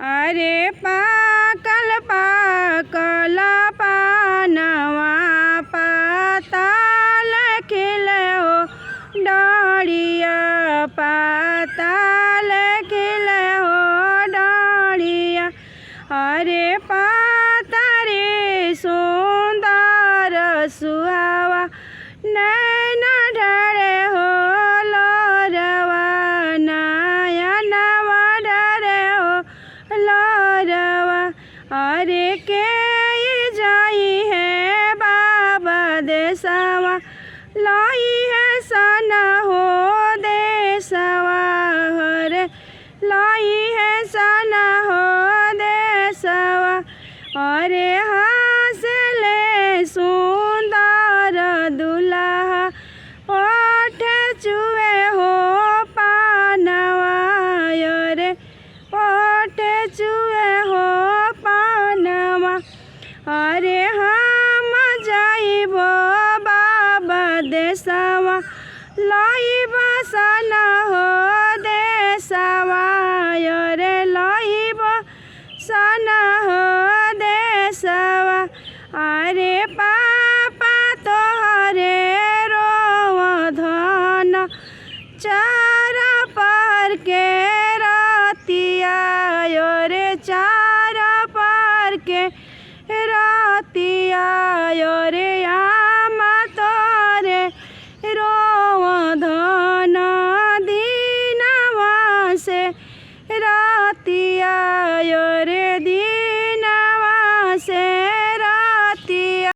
अरे पाकल पाकल पानवा पाताल खिले हो डाढ़िया पाताल खिले हो डाढ़िया। अरे पातरी सुंदर सुहावा नैना ढरे हो लोरवा नयनवा ढरे हो लोरवा। अरे के जाई है बाबा देसवा लाई है सना हो देसवा। हरे लाई है सना हो देसवा। अरे हंसले सुंदर दुल्हा ओठ चुए हो पानवा। अरे ओठ चुए हो पानवा। अरे हम जाइबो बाबा देसवा लाइब सना हो देसवा। अरे लाइब सना हो देसवा। अरे पापा तोहरे रोव धन चार पर के रतिया। अरे चार पर के रतिया। अरे